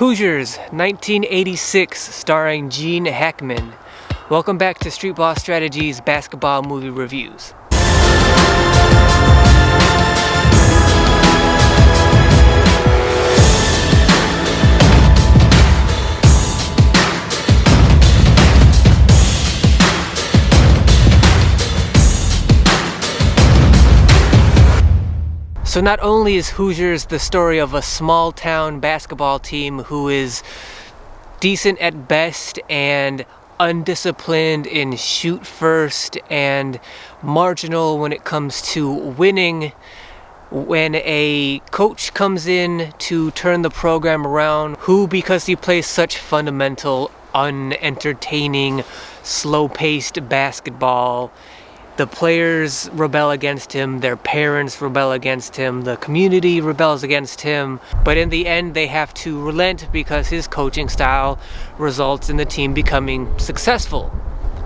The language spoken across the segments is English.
Hoosiers, 1986, starring Gene Hackman. Welcome back to Streetball Strategies basketball movie reviews. So not only is Hoosiers the story of a small-town basketball team who is decent at best and undisciplined in shoot first and marginal when it comes to winning, when a coach comes in to turn the program around, who, because he plays such fundamental, unentertaining, slow-paced basketball, the players rebel against him, their parents rebel against him, the community rebels against him, but in the end they have to relent because his coaching style results in the team becoming successful.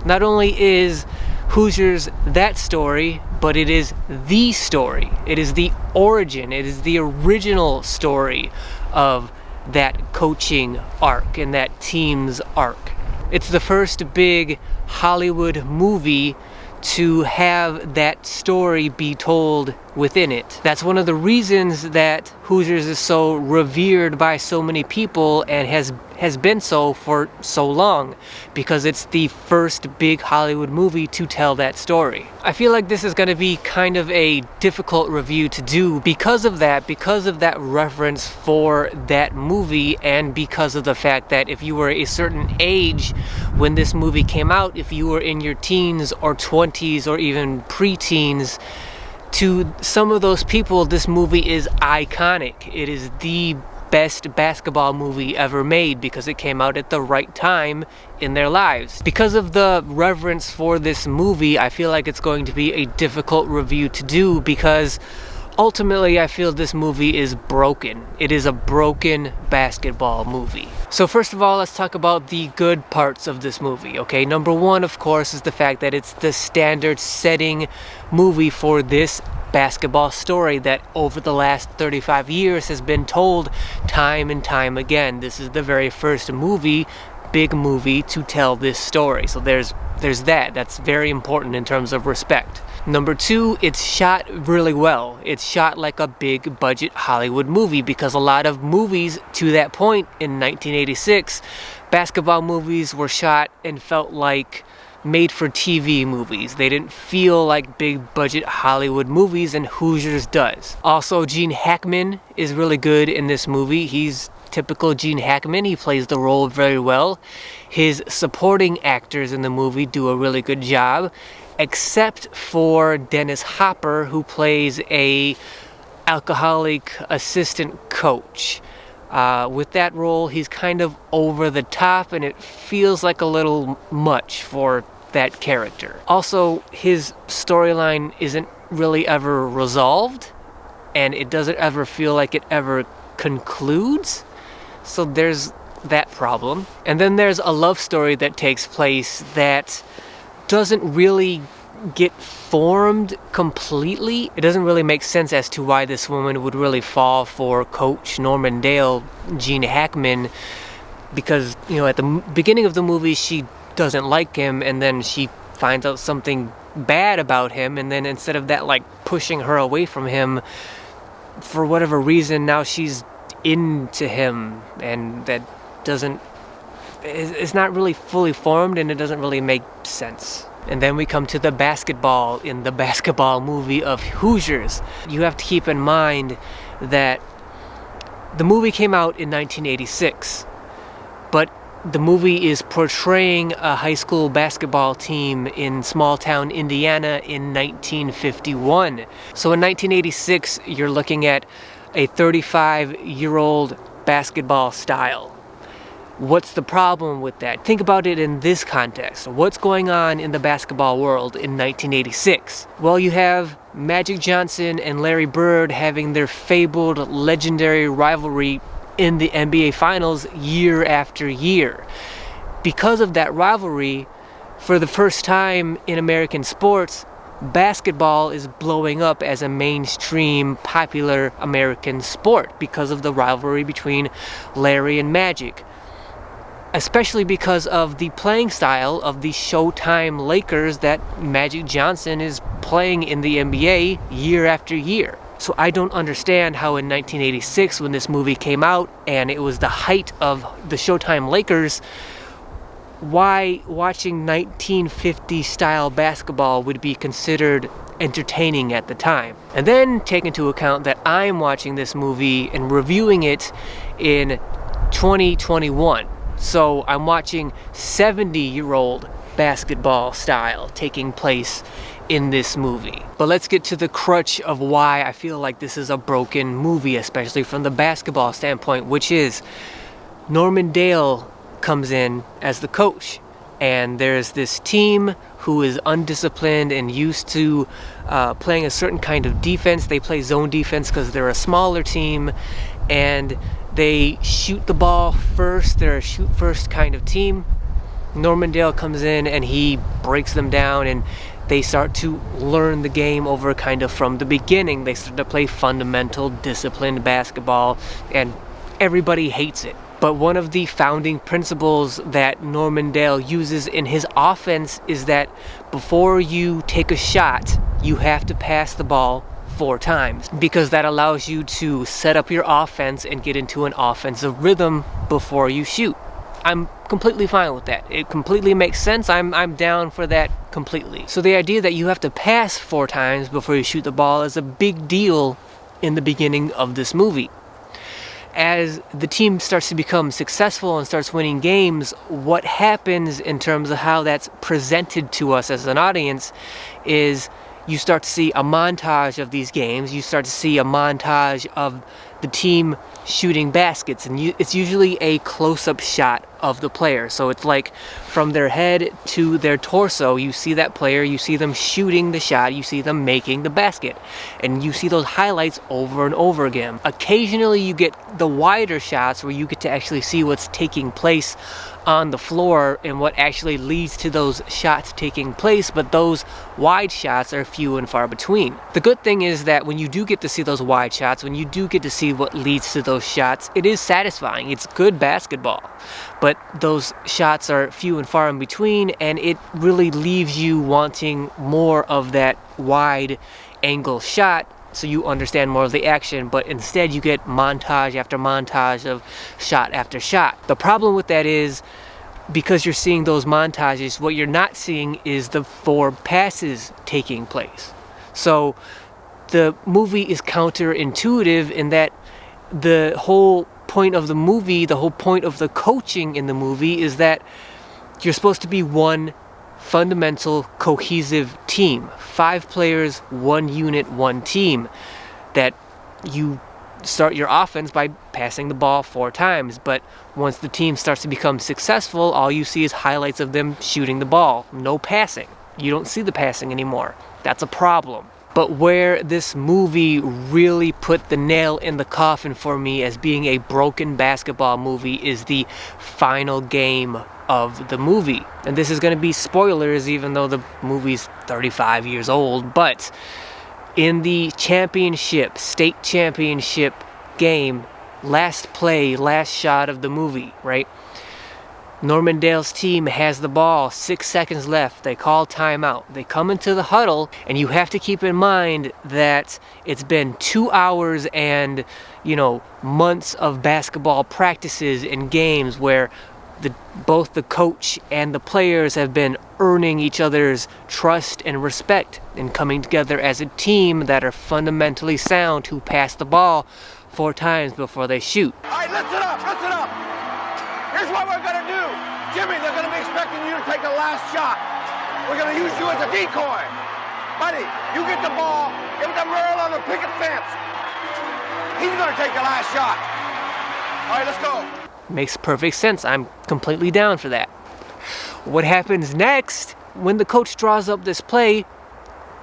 Not only is Hoosiers that story, but it is the story. It is the origin, it is the original story of that coaching arc and that team's arc. It's the first big Hollywood movie to have that story be told within it. That's one of the reasons that Hoosiers is so revered by so many people and has been so for so long, because it's the first big Hollywood movie to tell that story. I feel like this is going to be kind of a difficult review to do because of that reference for that movie, and because of the fact that if you were a certain age when this movie came out, if you were in your teens or 20s or even pre-teens, to some of those people this movie is iconic. It is the best basketball movie ever made because it came out at the right time in their lives. Because of the reverence for this movie, I feel like it's going to be a difficult review to do, because ultimately I feel this movie is broken. It is a broken basketball movie. So first of all, let's talk about the good parts of this movie, okay? Number one, of course, is the fact that it's the standard setting movie for this basketball story that over the last 35 years has been told time and time again. This is the very first big movie to tell this story. So there's that. That's very important in terms of respect. Number two, it's shot really well. It's shot like a big budget Hollywood movie, because a lot of movies to that point in 1986, basketball movies were shot and felt like made for TV movies. They didn't feel like big budget Hollywood movies, and Hoosiers does. Also, Gene Hackman is really good in this movie. He's typical Gene Hackman. He plays the role very well. His supporting actors in the movie do a really good job, except for Dennis Hopper, who plays a alcoholic assistant coach. With that role, he's kind of over the top, and it feels like a little much for that character. Also, his storyline isn't really ever resolved, and it doesn't ever feel like it ever concludes. So there's that problem. And then there's a love story that takes place that doesn't really get formed completely. It doesn't really make sense as to why this woman would really fall for Coach Norman Dale, Gene Hackman, because, at the beginning of the movie she doesn't like him, and then she finds out something bad about him, and then instead of that pushing her away from him, for whatever reason now she's into him, and that it's not really fully formed, and it doesn't really make sense. And then we come to the basketball in the basketball movie of Hoosiers. You have to keep in mind that the movie came out in 1986, but the movie is portraying a high school basketball team in small town Indiana in 1951. So in 1986, you're looking at a 35-year-old basketball style. What's the problem with that? Think about it in this context. What's going on in the basketball world in 1986? Well, you have Magic Johnson and Larry Bird having their fabled legendary rivalry in the NBA Finals year after year. Because of that rivalry, for the first time in American sports, basketball is blowing up as a mainstream popular American sport because of the rivalry between Larry and Magic. Especially because of the playing style of the Showtime Lakers that Magic Johnson is playing in the NBA year after year. So I don't understand how in 1986, when this movie came out and it was the height of the Showtime Lakers, why watching 1950 style basketball would be considered entertaining at the time. And then take into account that I'm watching this movie and reviewing it in 2021. So I'm watching 70-year-old basketball style taking place in this movie. But let's get to the crutch of why I feel like this is a broken movie, especially from the basketball standpoint, which is Norman Dale comes in as the coach. And there's this team who is undisciplined and used to playing a certain kind of defense. They play zone defense because they're a smaller team, and they shoot the ball first. They're a shoot first kind of team. Norman Dale comes in and he breaks them down, and they start to learn the game over kind of from the beginning. They start to play fundamental, disciplined basketball, and everybody hates it. But one of the founding principles that Norman Dale uses in his offense is that before you take a shot, you have to pass the ball 4 times, because that allows you to set up your offense and get into an offensive rhythm before you shoot. I'm completely fine with that. It completely makes sense. I'm down for that completely. So the idea that you have to pass 4 times before you shoot the ball is a big deal in the beginning of this movie. As the team starts to become successful and starts winning games, what happens in terms of how that's presented to us as an audience is you start to see a montage of these games. You start to see a montage of the team shooting baskets, and it's usually a close-up shot of the player. So it's like from their head to their torso, you see that player, you see them shooting the shot, you see them making the basket, and you see those highlights over and over again. Occasionally you get the wider shots where you get to actually see what's taking place on the floor and what actually leads to those shots taking place, but those wide shots are few and far between. The good thing is that when you do get to see those wide shots, when you do get to see what leads to those shots, it is satisfying. It's good basketball. But those shots are few and far in between, and it really leaves you wanting more of that wide angle shot so you understand more of the action, but instead you get montage after montage of shot after shot. The problem with that is, because you're seeing those montages, what you're not seeing is the 4 passes taking place. So the movie is counterintuitive in that the whole point of the movie, the whole point of the coaching in the movie is that you're supposed to be one fundamental, cohesive team. 5 players, 1 unit, 1 team. That you start your offense by passing the ball 4 times, but once the team starts to become successful, all you see is highlights of them shooting the ball. No passing. You don't see the passing anymore. That's a problem. But where this movie really put the nail in the coffin for me as being a broken basketball movie is the final game of the movie. And this is going to be spoilers, even though the movie's 35 years old, but in the championship, state championship game, last play, last shot of the movie, right? Norman Dale's team has the ball, 6 seconds left. They call timeout. They come into the huddle, and you have to keep in mind that it's been 2 hours and, months of basketball practices and games where both the coach and the players have been earning each other's trust and respect and coming together as a team that are fundamentally sound who pass the ball 4 times before they shoot. All right, listen up. Here's what we're going to do. Jimmy, they're going to be expecting you to take the last shot. We're going to use you as a decoy. Buddy, you get the ball, give it to Merle on the picket fence. He's going to take the last shot. All right, let's go. Makes perfect sense. I'm completely down for that. What happens next, when the coach draws up this play,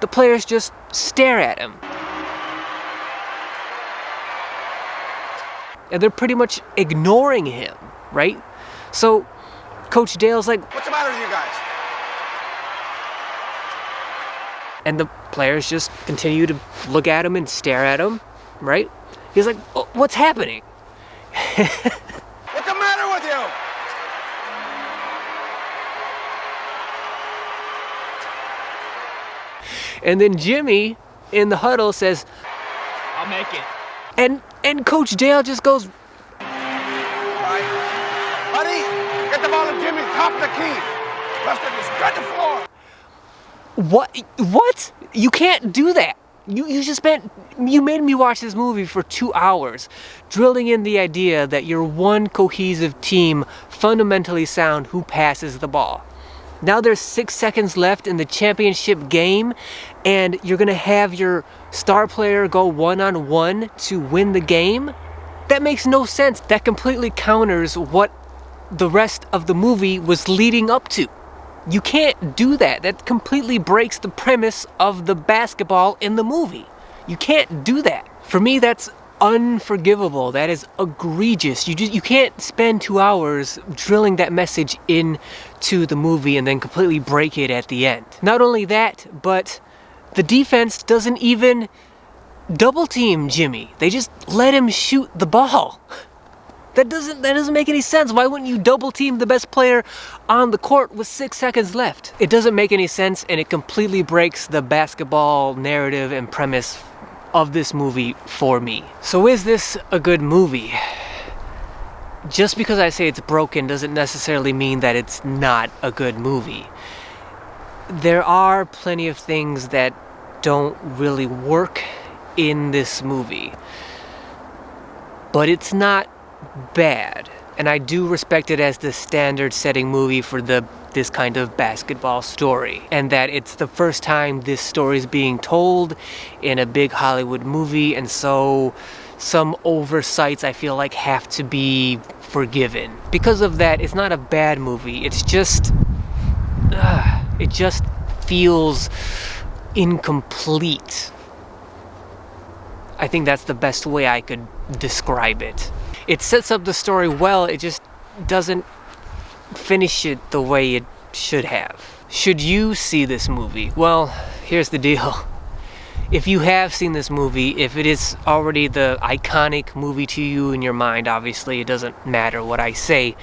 the players just stare at him. And they're pretty much ignoring him, right? So Coach Dale's like, what's the matter with you guys? And the players just continue to look at him and stare at him, right? He's like, "Oh, what's happening?" What's the matter with you? And then Jimmy in the huddle says, I'll make it. and Coach Dale just goes, All right. Buddy, get the ball to Jimmy, top of the key. Lester, just spread the floor. What? You can't do that. You made me watch this movie for 2 hours, drilling in the idea that you're one cohesive team, fundamentally sound, who passes the ball. Now there's 6 seconds left in the championship game, and you're gonna have your star player go one-on-one to win the game? That makes no sense. That completely counters what the rest of the movie was leading up to. You can't do that. That completely breaks the premise of the basketball in the movie. You can't do that. For me, that's unforgivable. That is egregious. You can't spend 2 hours drilling that message into the movie and then completely break it at the end. Not only that, but the defense doesn't even double team Jimmy. They just let him shoot the ball. That doesn't make any sense. Why wouldn't you double team the best player on the court with 6 seconds left? It doesn't make any sense, and it completely breaks the basketball narrative and premise of this movie for me. So is this a good movie? Just because I say it's broken doesn't necessarily mean that it's not a good movie. There are plenty of things that don't really work in this movie, but it's not bad, and I do respect it as the standard-setting movie for this kind of basketball story, and that it's the first time this story is being told in a big Hollywood movie, and so some oversights I feel like have to be forgiven. Because of that, it's not a bad movie. It's just it just feels incomplete. I think that's the best way I could describe it. It sets up the story well, it just doesn't finish it the way it should have. Should you see this movie? Well, here's the deal. If you have seen this movie, if it is already the iconic movie to you in your mind, obviously it doesn't matter what I say,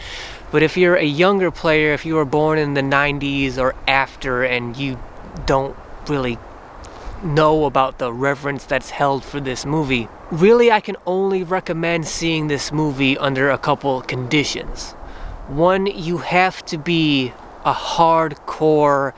but if you're a younger player, if you were born in the 90s or after and you don't really know about the reverence that's held for this movie, really I can only recommend seeing this movie under a couple conditions. One, you have to be a hardcore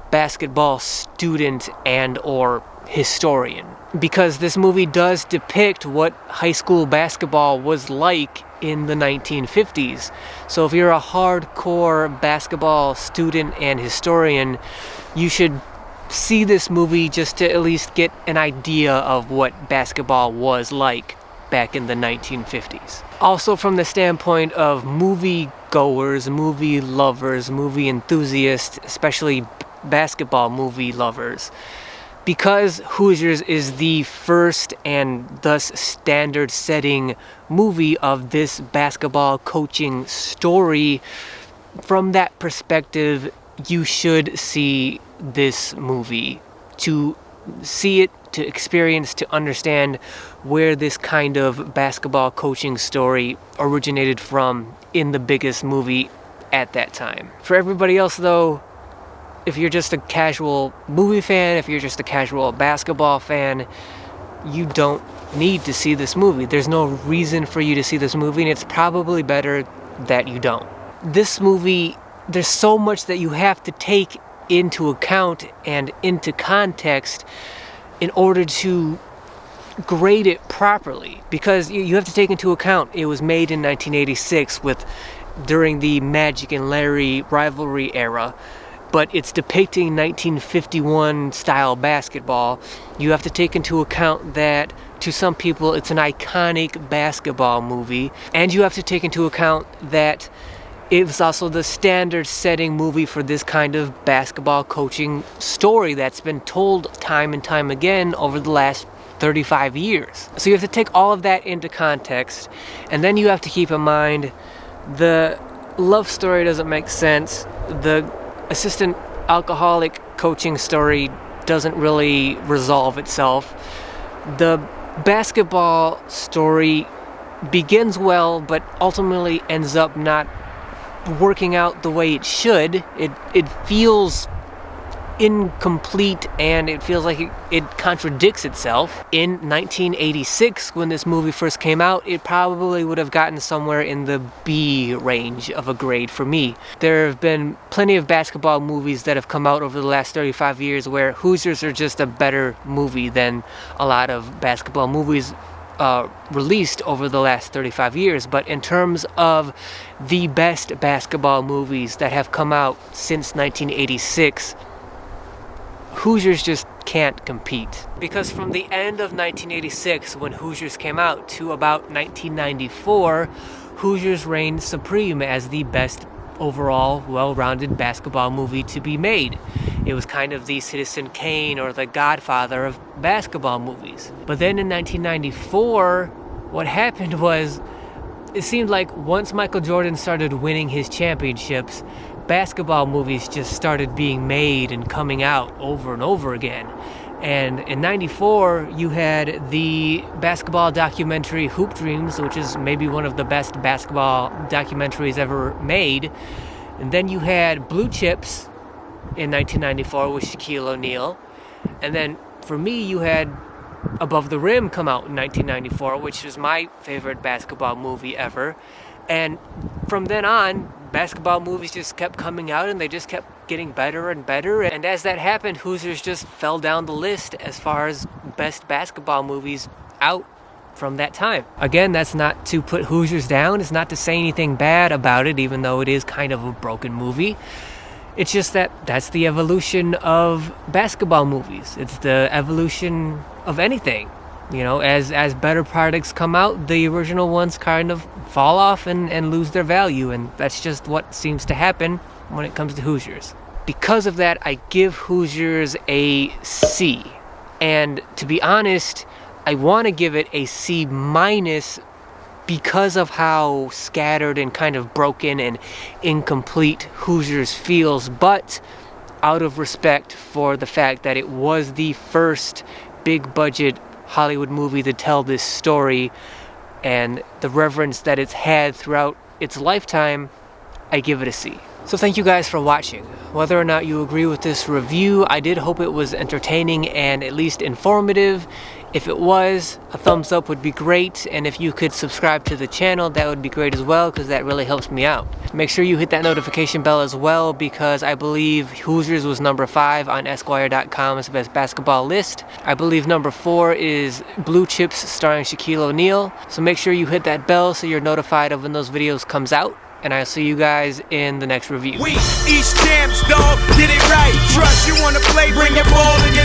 basketball student and or historian, because this movie does depict what high school basketball was like in the 1950s. So if you're a hardcore basketball student and historian, you should see this movie just to at least get an idea of what basketball was like back in the 1950s. Also from the standpoint of movie goers, movie lovers, movie enthusiasts, especially basketball movie lovers, because Hoosiers is the first and thus standard-setting movie of this basketball coaching story, from that perspective, you should see this movie to see it, to experience, to understand where this kind of basketball coaching story originated from in the biggest movie at that time. For everybody else though, if you're just a casual movie fan, if you're just a casual basketball fan, you don't need to see this movie. There's no reason for you to see this movie, and it's probably better that you don't. This movie, there's so much that you have to take into account and into context in order to grade it properly, because you have to take into account it was made in 1986 during the Magic and Larry rivalry era, but it's depicting 1951 style basketball. You have to take into account that to some people it's an iconic basketball movie, and you have to take into account that it was also the standard setting movie for this kind of basketball coaching story that's been told time and time again over the last 35 years. So you have to take all of that into context, and then you have to keep in mind the love story doesn't make sense, the assistant alcoholic coaching story doesn't really resolve itself. The basketball story begins well, but ultimately ends up not working out the way it should. It feels incomplete, and it feels like it contradicts itself. In 1986, when this movie first came out, it probably would have gotten somewhere in the B range of a grade for me. There have been plenty of basketball movies that have come out over the last 35 years where Hoosiers are just a better movie than a lot of basketball movies released over the last 35 years. But in terms of the best basketball movies that have come out since 1986, Hoosiers just can't compete. Because from the end of 1986, when Hoosiers came out, to about 1994, Hoosiers reigned supreme as the best overall well-rounded basketball movie to be made. It was kind of the Citizen Kane or the Godfather of basketball movies. But then in 1994, what happened was, it seemed like once Michael Jordan started winning his championships, basketball movies just started being made and coming out over and over again. And in 94, you had the basketball documentary Hoop Dreams, which is maybe one of the best basketball documentaries ever made. And then you had Blue Chips in 1994 with Shaquille O'Neal. And then for me, you had Above the Rim come out in 1994, which is my favorite basketball movie ever. And from then on, basketball movies just kept coming out, and they just kept getting better and better. And as that happened, Hoosiers just fell down the list as far as best basketball movies out from that time. Again, that's not to put Hoosiers down. It's not to say anything bad about it, even though it is kind of a broken movie. It's just that that's the evolution of basketball movies. It's the evolution of anything. You know, as better products come out, the original ones kind of fall off and lose their value, and that's just what seems to happen when it comes to Hoosiers. Because of that, I give Hoosiers a C. And to be honest, I want to give it a C minus because of how scattered and kind of broken and incomplete Hoosiers feels, but out of respect for the fact that it was the first big budget Hollywood movie to tell this story and the reverence that it's had throughout its lifetime, I give it a C. So thank you guys for watching. Whether or not you agree with this review, I did hope it was entertaining and at least informative. If it was, a thumbs up would be great, and if you could subscribe to the channel, that would be great as well, because that really helps me out. Make sure you hit that notification bell as well, because I believe Hoosiers was number 5 on Esquire.com's best basketball list. I believe number 4 is Blue Chips starring Shaquille O'Neal. So make sure you hit that bell so you're notified of when those videos comes out. And I'll see you guys in the next review. We East Champs, dog, get it right. Trust you wanna play, bring your ball in your